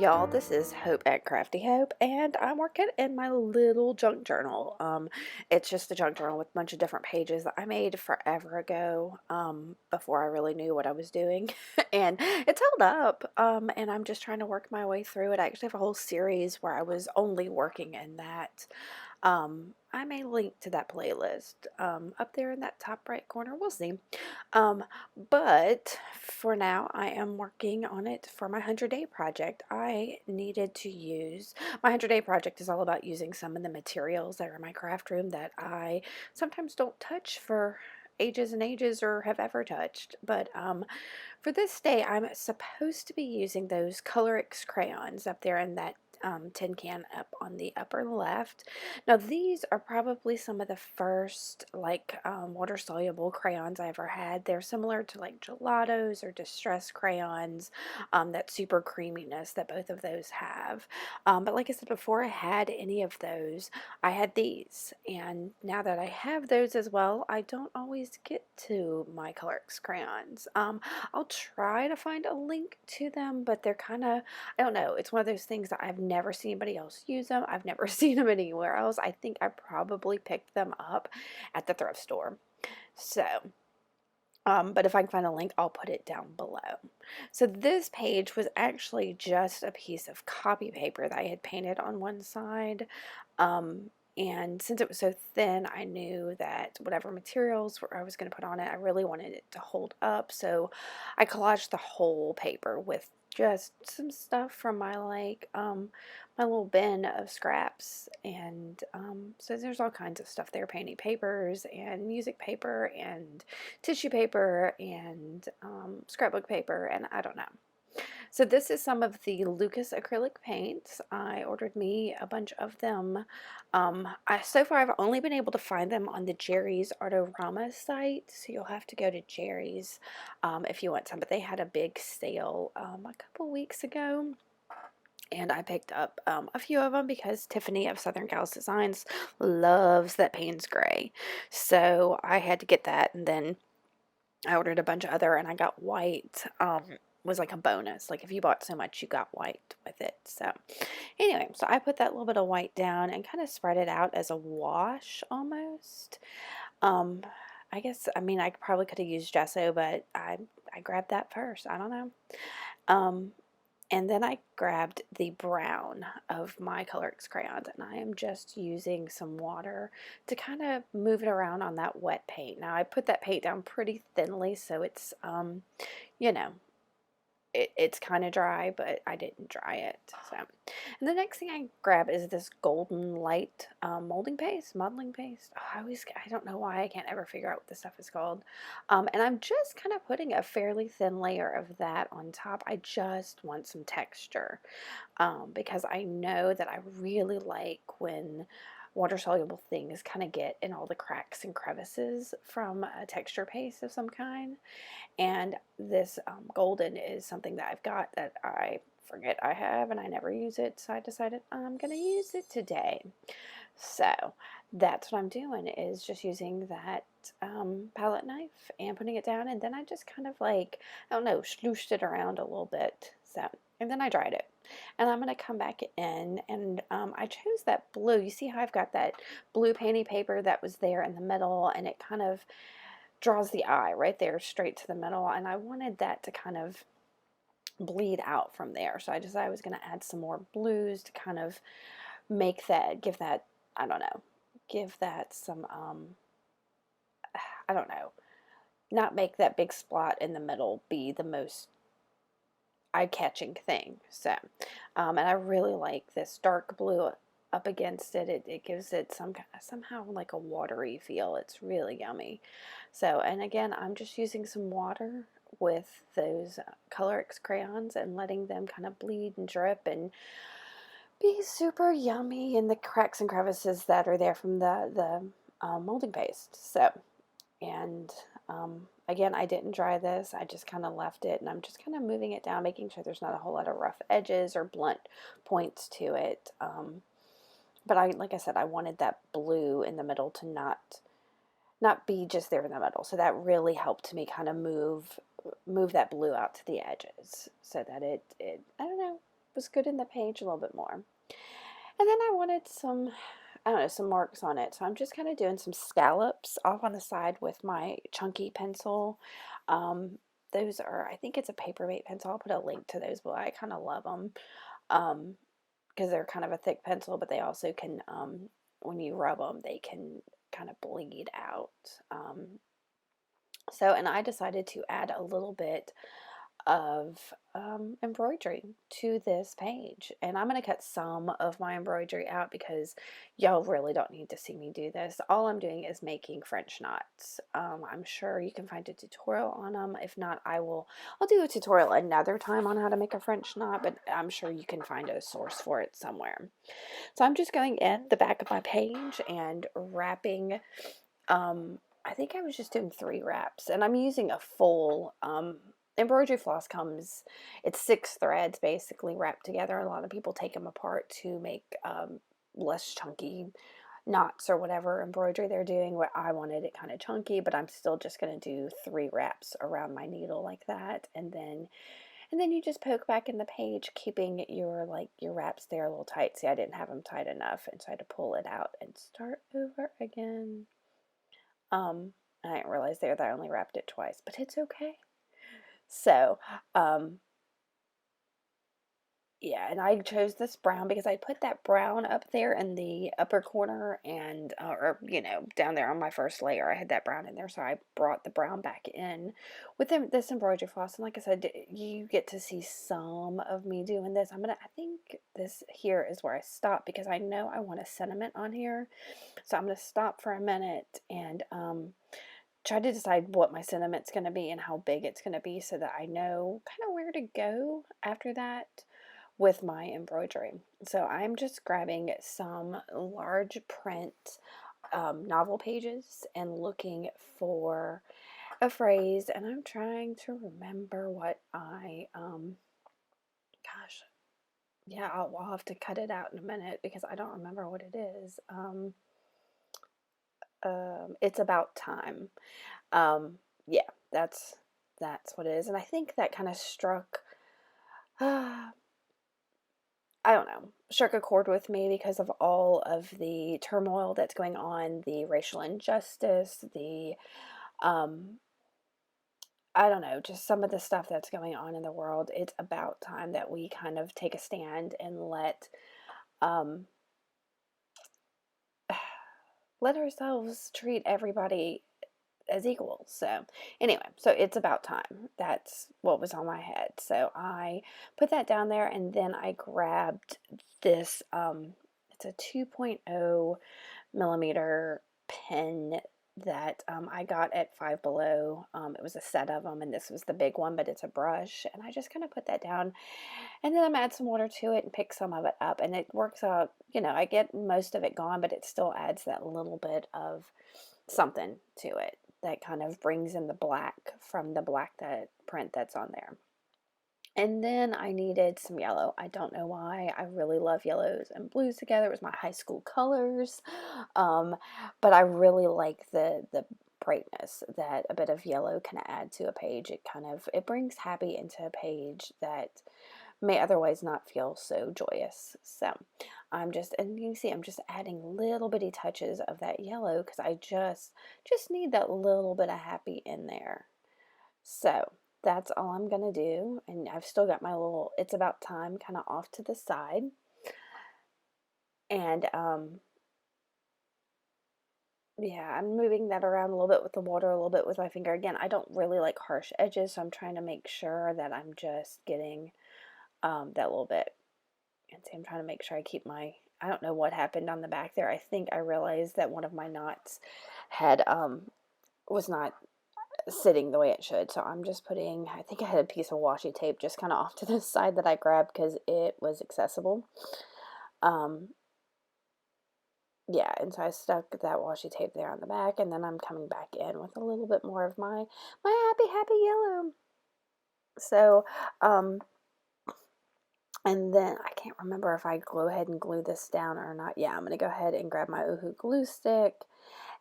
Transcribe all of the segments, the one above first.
y'all, this is Hope at Crafty Hope, and I'm working in my little junk journal. It's just a junk journal with a bunch of different pages that I made forever ago, before I really knew what I was doing, and it's held up, and I'm just trying to work my way through it. I actually have a whole series where I was only working in that. I may link to that playlist up there in that top right corner. We'll see. Um, but for now, I am working on it for my 100-day project. I needed to use my 100-day project is all about using some of the materials that are in my craft room that I sometimes don't touch for ages and ages or have ever touched. But for this day, I'm supposed to be using those Colorix crayons up there in that tin can up on the upper left. Now these are probably some of the first like water soluble crayons I ever had. They're similar to like gelatos or distress crayons, that super creaminess that both of those have. But like I said, before I had any of those, I had these, and now that I have those as well, I don't always get to my Colorix crayons. I'll try to find a link to them, but they're kind of, I don't know, it's one of those things that I've never seen anybody else use them. I've never seen them anywhere else. I think I probably picked them up at the thrift store. So, but if I can find a link, I'll put it down below. So this page was actually just a piece of copy paper that I had painted on one side. And since it was so thin, I knew that whatever materials I was going to put on it, I really wanted it to hold up. So I collaged the whole paper with just some stuff from my my little bin of scraps, and so there's all kinds of stuff there: painting papers and music paper and tissue paper and scrapbook paper, and I don't know. So this is some of the Lukas acrylic paints. I ordered me a bunch of them. So far I've only been able to find them on the Jerry's Artorama site, so you'll have to go to Jerry's if you want some, but they had a big sale a couple weeks ago. And I picked up a few of them because Tiffany of Southern Gals Designs loves that Payne's Gray. So I had to get that, and then I ordered a bunch of other, and I got white. Was like a bonus. Like if you bought so much, you got white with it. So anyway, so I put that little bit of white down and kind of spread it out as a wash almost. Um, I guess, I mean, I probably could have used gesso, but I grabbed that first. I don't know. Um, and then I grabbed the brown of my Colorix crayons, and I am just using some water to kind of move it around on that wet paint. Now I put that paint down pretty thinly, so it's, you know, it's kind of dry, but I didn't dry it. So, and the next thing I grab is this Golden Light modeling paste. Oh, I don't know why I can't ever figure out what this stuff is called. And I'm just kind of putting a fairly thin layer of that on top. I just want some texture, because I know that I really like when water soluble things kind of get in all the cracks and crevices from a texture paste of some kind. And this golden is something that I've got that I forget I have, and I never use it, so I decided I'm going to use it today. So that's what I'm doing, is just using that palette knife and putting it down, and then I just kind of like, I don't know, slooshed it around a little bit. So, and then I dried it. And I'm going to come back in, and I chose that blue. You see how I've got that blue painty paper that was there in the middle, and it kind of draws the eye right there straight to the middle, and I wanted that to kind of bleed out from there. So I decided I was going to add some more blues to kind of make that, give that, I don't know, give that some, I don't know, not make that big spot in the middle be the most eye-catching thing. So, and I really like this dark blue up against it. It gives it somehow like a watery feel. It's really yummy. So, and again, I'm just using some water with those Colorix crayons and letting them kind of bleed and drip and be super yummy in the cracks and crevices that are there from the molding paste. So, and again, I didn't dry this. I just kind of left it, and I'm just kind of moving it down, making sure there's not a whole lot of rough edges or blunt points to it. But like I said, I wanted that blue in the middle to not be just there in the middle. So that really helped me kind of move that blue out to the edges so that it I don't know, was good in the page a little bit more. And then I wanted some, I don't know, some marks on it. So I'm just kind of doing some scallops off on the side with my chunky pencil. Um, those are, I think it's a Papermate pencil. I'll put a link to those, but I kind of love them because they're kind of a thick pencil, but they also can, when you rub them, they can kind of bleed out. And I decided to add a little bit of embroidery to this page. And I'm going to cut some of my embroidery out because y'all really don't need to see me do this. All I'm doing is making French knots. I'm sure you can find a tutorial on them. If not, I'll do a tutorial another time on how to make a French knot, but I'm sure you can find a source for it somewhere. So I'm just going in the back of my page and wrapping, I think I was just doing 3 wraps, and I'm using a full, embroidery floss comes, it's 6 threads basically wrapped together. A lot of people take them apart to make less chunky knots or whatever embroidery they're doing. What I wanted it kind of chunky, but I'm still just going to do 3 wraps around my needle like that, and then you just poke back in the page, keeping your wraps there a little tight. See, I didn't have them tight enough, and so I had to pull it out and start over again. I didn't realize there that I only wrapped it twice, but it's okay. So, yeah, and I chose this brown because I put that brown up there in the upper corner and, or, down there on my first layer. I had that brown in there, so I brought the brown back in with this embroidery floss. And like I said, you get to see some of me doing this. I think this here is where I stop because I know I want a sentiment on here. So I'm going to stop for a minute and, try to decide what my sentiment's going to be and how big it's going to be so that I know kind of where to go after that with my embroidery. So I'm just grabbing some large print novel pages and looking for a phrase, and I'm trying to remember what gosh, yeah, I'll have to cut it out in a minute because I don't remember what it is. It's about time. Yeah, that's what it is, and I think that kind of struck. I don't know, struck a chord with me because of all of the turmoil that's going on, the racial injustice, the um, I don't know, just some of the stuff that's going on in the world. It's about time that we kind of take a stand and um, let ourselves treat everybody as equal. So anyway, so it's about time. That's what was on my head. So I put that down there, and then I grabbed this it's a 2.0 millimeter pen that I got at Five Below. It was a set of them, and this was the big one, but it's a brush. And I just kind of put that down, and then I'm add some water to it and pick some of it up, and it works out. I get most of it gone, but it still adds that little bit of something to it that kind of brings in the black from the black that print that's on there. And then I needed some yellow. I don't know why. I really love yellows and blues together. It was my high school colors. Um, but I really like the brightness that a bit of yellow can add to a page. It brings happy into a page that may otherwise not feel so joyous. So and you can see I'm just adding little bitty touches of that yellow because I just need that little bit of happy in there. So that's all I'm gonna do, and I've still got my little it's about time kind of off to the side, and yeah, I'm moving that around a little bit with the water, a little bit with my finger. Again, I don't really like harsh edges, so I'm trying to make sure that I'm just getting that little bit. And see, I'm trying to make sure I keep I don't know what happened on the back there. I think I realized that one of my knots had was not sitting the way it should. So I'm just I think I had a piece of washi tape just kind of off to the side that I grabbed because it was accessible. Um, yeah, and so I stuck that washi tape there on the back, and then I'm coming back in with a little bit more of my happy yellow. So, and then I can't remember if I go ahead and glue this down or not. Yeah, I'm going to go ahead and grab my Oohoo glue stick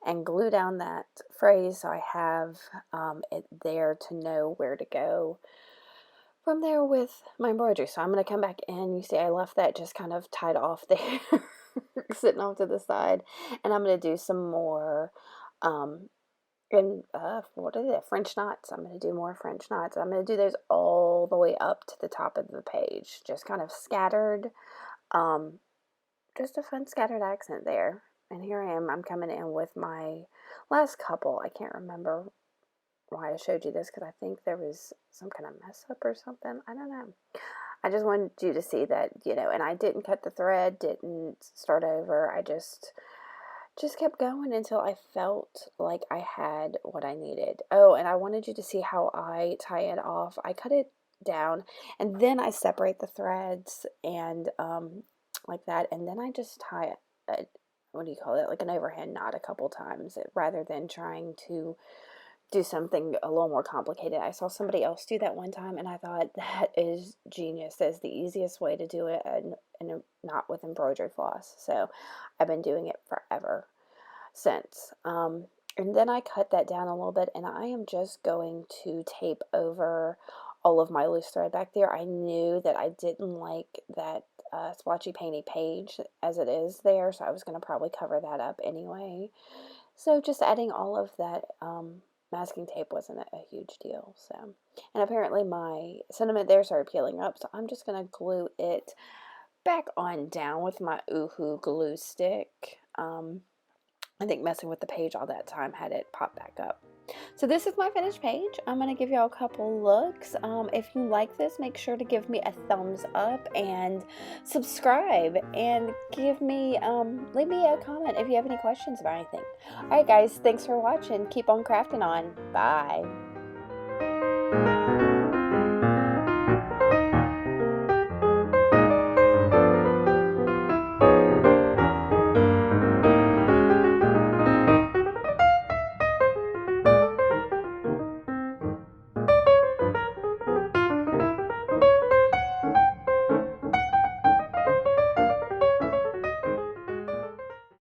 and glue down that phrase so I have it there to know where to go from there with my embroidery. So I'm going to come back in. You see I left that just kind of tied off there, sitting off to the side. And I'm going to do some more, and what are they? French knots. I'm going to do more French knots. I'm going to do those all the way up to the top of the page, just kind of scattered. Um, just a fun scattered accent there. And here I am. I'm coming in with my last couple. I can't remember why I showed you this because I think there was some kind of mess up or something. I don't know. I just wanted you to see that, and I didn't cut the thread, didn't start over. I just kept going until I felt like I had what I needed. Oh, and I wanted you to see how I tie it off. I cut it down and then I separate the threads and like that, and then I just tie a, what do you call it, like an overhand knot a couple times rather than trying to do something a little more complicated. I saw somebody else do that one time and I thought that is genius. That is the easiest way to do it, and not with embroidery floss. So I've been doing it forever since. And then I cut that down a little bit and I am just going to tape over all of my loose thread back there. I knew that I didn't like that splotchy painty page as it is there, so I was going to probably cover that up anyway. So just adding all of that masking tape wasn't a huge deal. So, and apparently my sentiment there started peeling up, so I'm just going to glue it back on down with my Oohoo glue stick. I think messing with the page all that time had it pop back up. So this is my finished page. I'm going to give y'all a couple looks. If you like this, make sure to give me a thumbs up and subscribe, and give me, leave me a comment if you have any questions about anything. Alright guys, thanks for watching. Keep on crafting on. Bye.